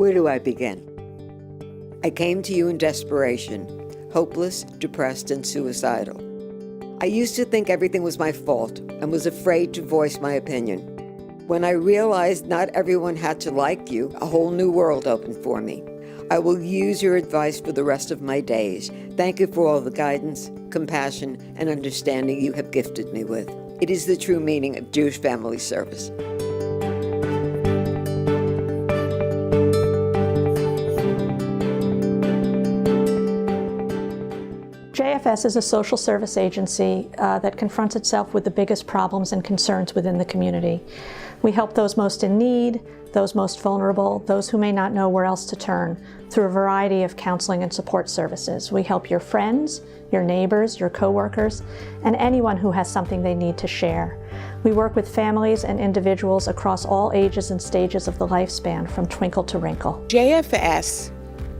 Where do I begin? I came to you in desperation, hopeless, depressed, and suicidal. I used to think everything was my fault and was afraid to voice my opinion. When I realized not everyone had to like you, a whole new world opened for me. I will use your advice for the rest of my days. Thank you for all the guidance, compassion, and understanding you have gifted me with. It is the true meaning of Jewish family service. JFS is a social service agency that confronts itself with the biggest problems and concerns within the community. We help those most in need, those most vulnerable, those who may not know where else to turn, through a variety of counseling and support services. We help your friends, your neighbors, your coworkers, and anyone who has something they need to share. We work with families and individuals across all ages and stages of the lifespan, from twinkle to wrinkle. JFS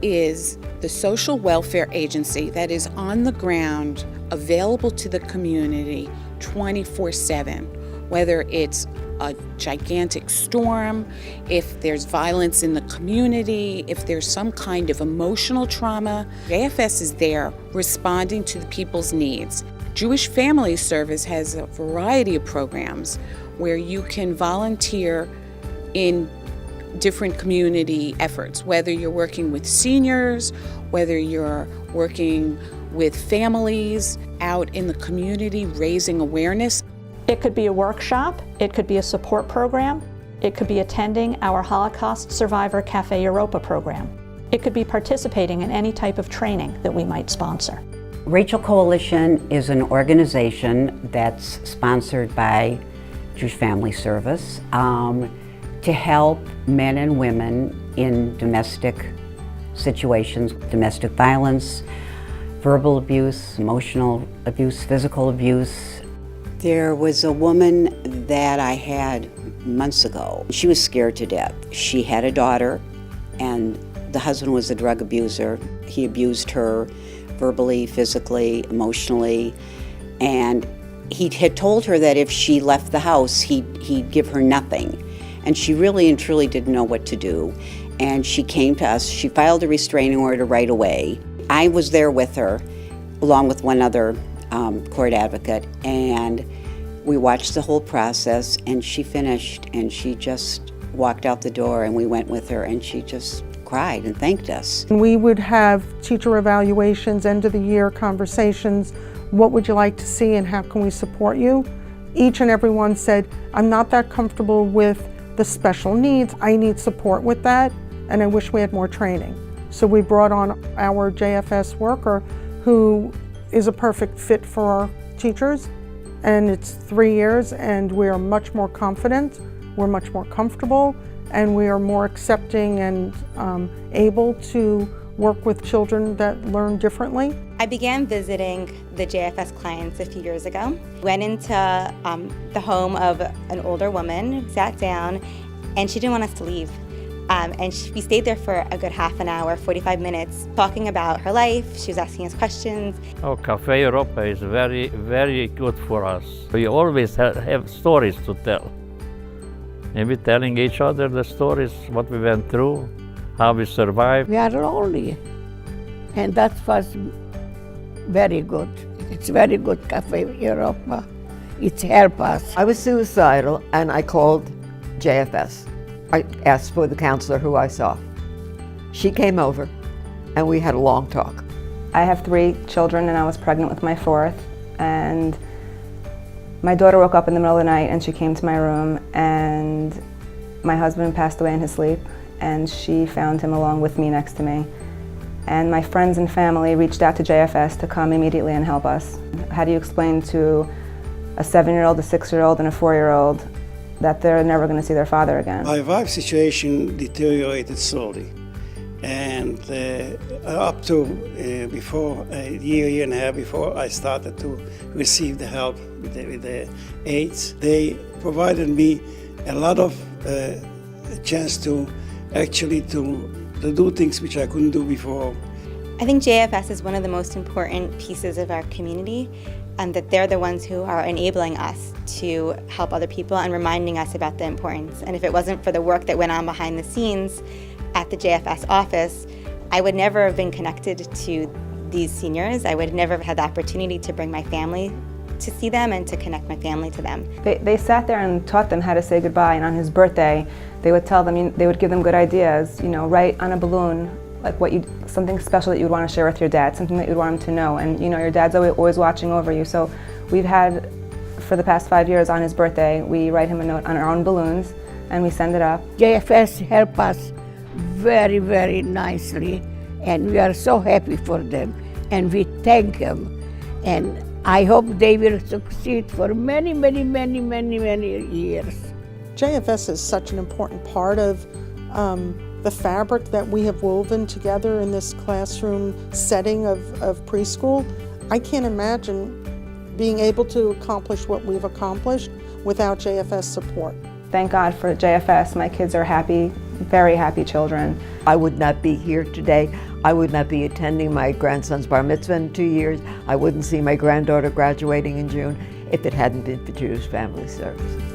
is the social welfare agency that is on the ground, available to the community 24/7, whether it's a gigantic storm, if there's violence in the community, if there's some kind of emotional trauma. JFS is there responding to the people's needs. Jewish Family Service has a variety of programs where you can volunteer in different community efforts, whether you're working with seniors, whether you're working with families out in the community raising awareness. It could be a workshop, it could be a support program, it could be attending our Holocaust Survivor Cafe Europa program. It could be participating in any type of training that we might sponsor. Rachel Coalition is an organization that's sponsored by Jewish Family Service to help men and women in domestic situations, domestic violence, verbal abuse, emotional abuse, physical abuse. There was a woman that I had months ago. She was scared to death. She had a daughter, and the husband was a drug abuser. He abused her verbally, physically, emotionally, and he had told her that if she left the house, he'd give her nothing. And she really and truly didn't know what to do. And she came to us. She filed a restraining order right away. I was there with her, along with one other court advocate, and we watched the whole process, and she finished, and she just walked out the door, and we went with her, and she just cried and thanked us. We would have teacher evaluations, end of the year conversations. What would you like to see and how can we support you? Each and every one said, I'm not that comfortable with the special needs. I need support with that, and I wish we had more training. So we brought on our JFS worker who is a perfect fit for our teachers, and it's 3 years, and we are much more confident, we're much more comfortable, and we are more accepting and able to work with children that learn differently. I began visiting the JFS clients a few years ago. Went into the home of an older woman, sat down, and she didn't want us to leave. We stayed there for a good half an hour, 45 minutes, talking about her life. She was asking us questions. Oh, Cafe Europa is very, very good for us. We always have stories to tell. Maybe telling each other the stories, what we went through, how we survived. We are lonely, and that was very good. It's very good Cafe Europa. It helped us. I was suicidal, and I called JFS. I asked for the counselor who I saw. She came over, and we had a long talk. I have 3 children, and I was pregnant with my 4th, and my daughter woke up in the middle of the night, and she came to my room, and my husband passed away in his sleep, and she found him along with me next to me. And my friends and family reached out to JFS to come immediately and help us. How do you explain to a 7-year-old, a 6-year-old, and a 4-year-old that they're never going to see their father again? My wife's situation deteriorated slowly, and up to before a year and a half before I started to receive the help with the aides, they provided me a lot of chance to actually to do things which I couldn't do before. I think JFS is one of the most important pieces of our community, and that they're the ones who are enabling us to help other people and reminding us about the importance. And if it wasn't for the work that went on behind the scenes, at the JFS office, I would never have been connected to these seniors. I would never have had the opportunity to bring my family to see them and to connect my family to them. They sat there and taught them how to say goodbye, and on his birthday, they would tell them, they would give them good ideas, write on a balloon, like something special that you'd want to share with your dad, something that you'd want him to know, and your dad's always watching over you. So we've had, for the past 5 years on his birthday, we write him a note on our own balloons, and we send it up. JFS help us very, very nicely, and we are so happy for them, and we thank them, and I hope they will succeed for many, many, many, many, many years. JFS is such an important part of the fabric that we have woven together in this classroom setting of preschool. I can't imagine being able to accomplish what we've accomplished without JFS support. Thank God for JFS. My kids are happy, very happy children. I would not be here today. I would not be attending my grandson's bar mitzvah in 2 years. I wouldn't see my granddaughter graduating in June if it hadn't been for Jewish Family Service.